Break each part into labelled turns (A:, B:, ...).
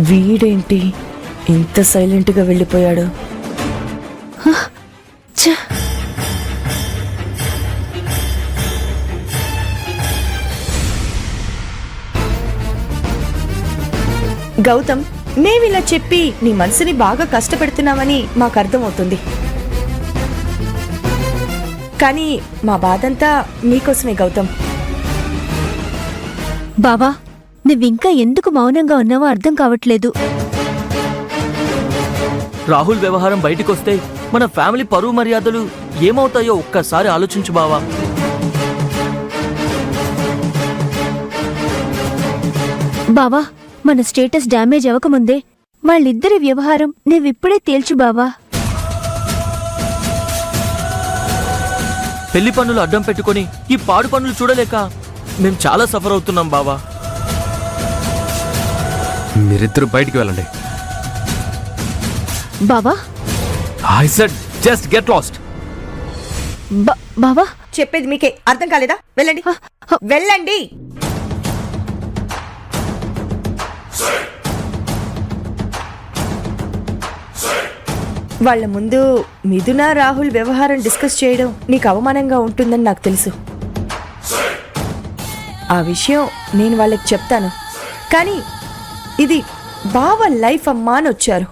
A: వీడేంటి ఇంత సైలెంట్గా వెళ్ళిపోయాడు? గౌతమ్, మేమిలా చెప్పి నీ మనసుని బాగా కష్టపెడుతున్నామని మాకు అర్థమవుతుంది. కానీ మా బాధంతా నీకోసమే గౌతమ్.
B: బావా, నువ్వింకా ఎందుకు మౌనంగా ఉన్నావో అర్థం కావట్లేదు.
C: రాహుల్ వ్యవహారం బయటికొస్తే మన ఫ్యామిలీ పరువు మర్యాదలు ఏమవుతాయో ఒక్కసారి ఆలోచించు బావా.
B: బావా, మన స్టేటస్ డ్యామేజ్ అవ్వకముందే వాళ్ళిద్దరి వ్యవహారం నువ్విప్పుడే తేల్చు బావా.
C: పెళ్లి పనులు అడ్డం పెట్టుకొని ఈ పాడు పనులు చూడలేక మేం చాలా సఫర్ అవుతున్నాం బావా.
D: మీరిద్దరు బయటికి వెళ్ళండి.
B: బావా,
D: I said just get lost.
B: బావా,
A: చెప్పేది మీకే అర్థం కాలేదా? వెళ్ళండి, వెళ్ళండి. వాళ్ళ ముందు మిథున రాహుల్ వ్యవహారం డిస్కస్ చేయడం నీకు అవమానంగా ఉంటుందని నాకు తెలుసు. ఆ విషయం నేను వాళ్ళకి చెప్తాను. కానీ ఇది బావ లైఫ్ అమ్మా అని వచ్చారు.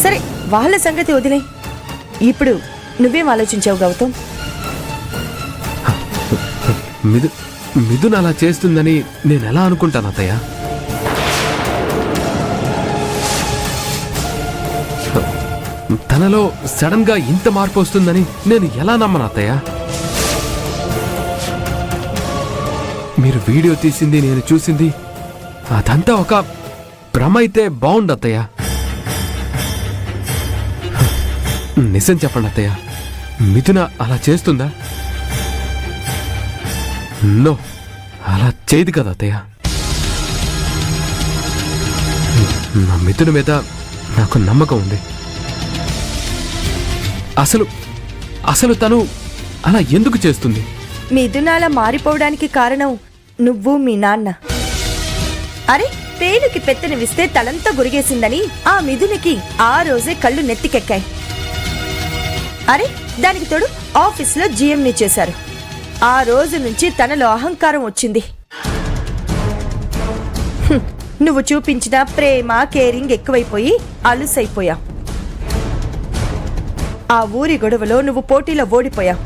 A: సరే, వాళ్ళ సంగతి వదిలే. ఇప్పుడు నువ్వేం ఆలోచించావు గౌతమ్?
D: మిథున్ అలా చేస్తుందని నేను ఎలా అనుకుంటాను అత్తయ్య? తనలో సడన్ గా ఇంత మార్పు వస్తుందని నేను ఎలా నమ్మను అత్తయ్య? మీరు వీడియో తీసింది, నేను చూసింది, అదంతా ఒక భ్రమ అయితే బాగుండు అత్తయ్య. నిజం చెప్పండి అత్తయ్య, మిథున అలా చేస్తుందా? నో, అలా చేయదు కదా అత్తయ్య. నా మిథున మీద నాకు నమ్మకం ఉంది. అసలు తను అలా ఎందుకు చేస్తుంది?
A: మిథున అలా మారిపోవడానికి కారణం నువ్వు, మీ నాన్న. అరే, పేలుకి పెత్తనివిస్తే తలంతా గురిగేసిందని ఆ మిథునికి ఆ రోజే కళ్ళు నెత్తికెక్కాయి. అరే, దానికి తోడు ఆఫీసులో జీఎంని చేశారు. ఆ రోజు నుంచి తనలో అహంకారం వచ్చింది. నువ్వు చూపించిన ప్రేమ, కేరింగ్ ఎక్కువైపోయి అలుసైపోయా. ఆ ఊరి గొడవలో నువ్వు పోటీలో ఓడిపోయావు.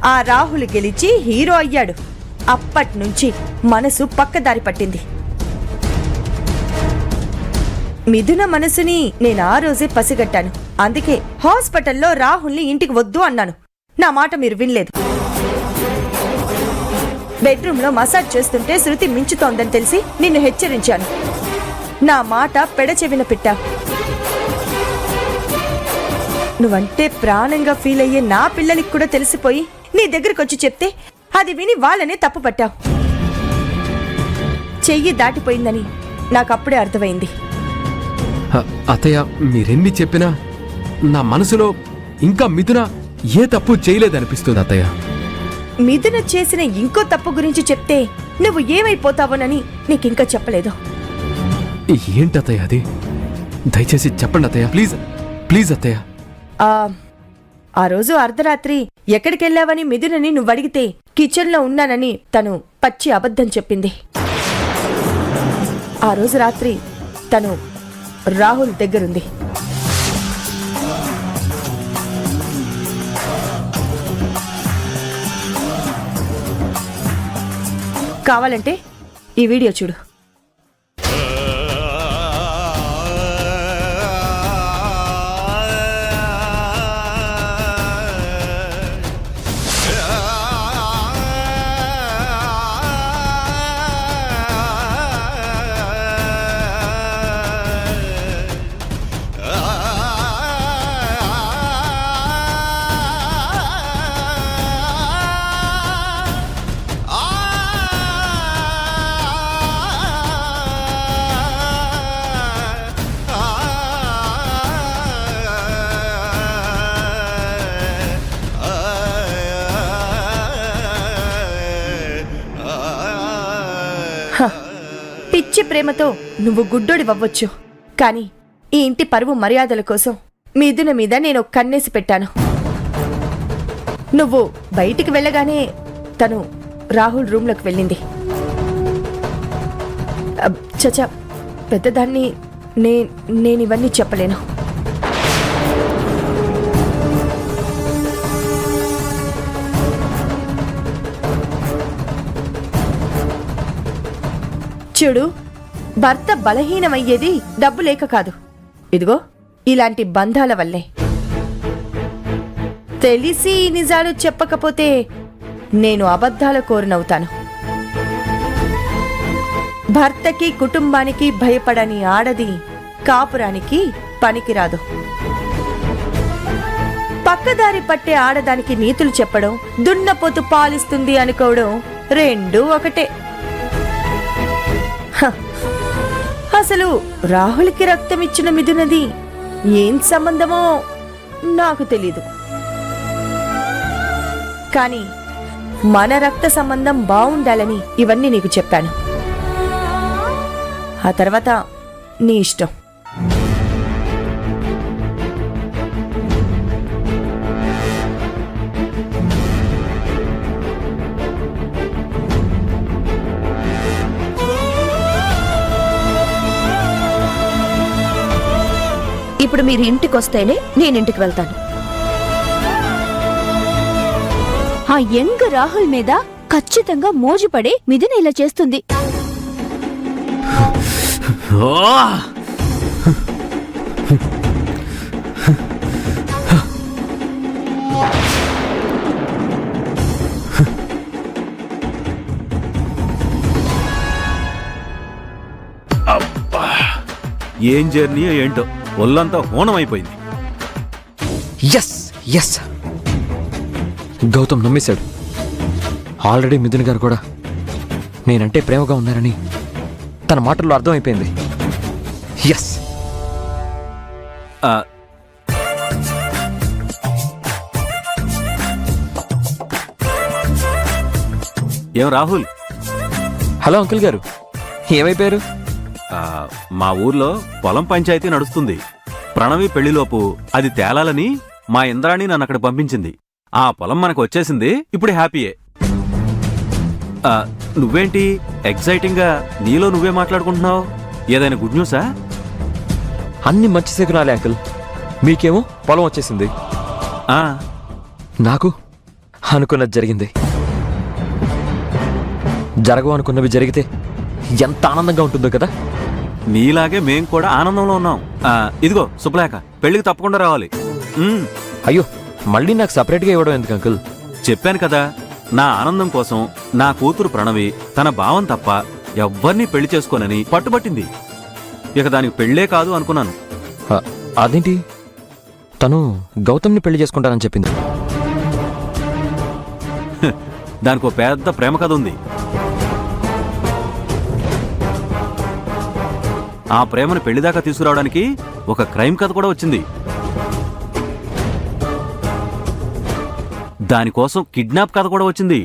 A: ఆ రాహుల్ గెలిచి హీరో అయ్యాడు. అప్పట్నుంచి మనసు పక్కదారి పట్టింది. మిథున మనసుని నేను ఆ రోజే పసిగట్టాను. అందుకే హాస్పిటల్లో రాహుల్ని ఇంటికి వద్దు అన్నాను. నా మాట మీరు వినలేదు. బెడ్రూమ్లో మసాజ్ చేస్తుంటే శృతి మించుతోందని తెలిసి నిన్ను హెచ్చరించాను. నా మాట పెడచెవిన పెట్టా. నువ్వంటే ప్రాణంగా ఫీల్ అయ్యే నా పిల్లలకి కూడా తెలిసిపోయి నీ దగ్గరకు వచ్చి చెప్తే అది విని వాళ్ళనే తప్పు పట్టావు. చెయ్యి దాటిపోయిందని నాకప్పుడే అర్థమైంది.
D: అత్తయ్య, మీరెన్ని చెప్పినా నా మనసులో ఇంకా మిథున ఏ తప్పు చేయలేదనిపిస్తుంది అత్తయ్య.
A: మిథున చేసిన ఇంకో తప్పు గురించి చెప్తే నువ్వు ఏమైపోతావోనని నీకింకా చెప్పలేదు.
D: ఏంటత్తయ్య అది? దయచేసి చెప్పండి అత్తయ్య, ప్లీజ్ ప్లీజ్ అత్తయ్య.
A: ఆ రోజు అర్ధరాత్రి ఎక్కడికెళ్ళావని మిథునని నువ్వడిగితే కిచెన్లో ఉన్నానని తను పచ్చి అబద్ధం చెప్పింది. ఆ రోజు రాత్రి తను రాహుల్ దగ్గరుంది. కావాలంటే ఈ వీడియో చూడు. పిచ్చి ప్రేమతో నువ్వు గుడ్డోడివ్వచ్చు, కానీ ఈ ఇంటి పరువు మర్యాదల కోసం మిథున మీద నేను కన్నేసి పెట్టాను. నువ్వు బయటికి వెళ్ళగానే తను రాహుల్ రూమ్లోకి వెళ్ళింది. చచా, పెద్దదాన్ని నేనివన్నీ చెప్పలేను. చూడు, భర్త బలహీనమయ్యేది డబ్బు లేక కాదు, ఇదిగో ఇలాంటి బంధాల వల్లే. తెలిసి నిజాలు చెప్పకపోతే నేను అబద్ధాల కోరునవుతాను. భర్తకి కుటుంబానికి భయపడని ఆడది కాపురానికి పనికిరాదు. పక్కదారి పట్టే ఆడదానికి నీతులు చెప్పడం, దున్నపోతు పాలిస్తుంది అనుకోవడం రెండూ ఒకటే. అసలు రాహుల్కి రక్తమిచ్చిన మిథునది ఏం సంబంధమో నాకు తెలీదు, కానీ మన రక్త సంబంధం బావుండాలని ఇవన్నీ నీకు చెప్పాను. ఆ తర్వాత నీ ఇష్టం.
B: ఇప్పుడు మీరు ఇంటికొస్తేనే నేనింటికి వెళ్తాను. ఆ యంగ్ రాహుల్ మీద ఖచ్చితంగా మోజుపడే మిథున ఇలా చేస్తుంది.
E: ఏం జర్నీ ఏంటో, ఒళ్ళంతా హోనమైపోయింది.
D: ఎస్ ఎస్, గౌతమ్ నమ్మేశాడు. ఆల్రెడీ మిథున్ గారు కూడా నేనంటే ప్రేమగా ఉన్నారని తన మాటల్లో అర్థమైపోయింది. ఎస్.
E: ఏం రాహుల్?
D: హలో అంకుల్ గారు, ఏమైపోయారు?
E: మా ఊర్లో పొలం పంచాయతీ నడుస్తుంది. ప్రణవి పెళ్లిలోపు అది తేలాలని మా ఇంద్రాణి నన్ను అక్కడ పంపించింది. ఆ పొలం మనకు వచ్చేసింది, ఇప్పుడు హ్యాపీయే. నువ్వేంటి ఎగ్జైటింగ్ గా నీలో నువ్వే మాట్లాడుకుంటున్నావు? ఏదైనా గుడ్ న్యూసా?
D: అన్ని మంచి శకునాలే అంకుల్. మీకేమో పొలం వచ్చేసింది, నాకు అనుకున్నది జరిగింది. జరగవు అనుకున్నవి జరిగితే ఎంత ఆనందంగా ఉంటుందో కదా.
E: నీలాగే మేం కూడా ఆనందంలో ఉన్నాం. ఇదిగో శుభలేఖ, పెళ్లికి తప్పకుండా రావాలి.
D: అయ్యో, మళ్ళీ నాకు సపరేట్గా ఇవ్వడం ఎందుకు అంకుల్?
E: చెప్పాను కదా, నా ఆనందం కోసం నా కూతురు ప్రణవి తన భావం తప్ప ఎవ్వర్నీ పెళ్లి చేసుకోనని పట్టుబట్టింది. ఇక దానికి పెళ్లే కాదు అనుకున్నాను.
D: అదేంటి, తను గౌతమ్ని పెళ్లి చేసుకుంటానని చెప్పింది?
E: దానికో పెద్ద ప్రేమ కథ ఉంది. ఆ ప్రేమను పెళ్లిదాకా తీసుకురావడానికి ఒక క్రైమ్ కథ కూడా వచ్చింది. దానికోసం కిడ్నాప్ కథ కూడా వచ్చింది.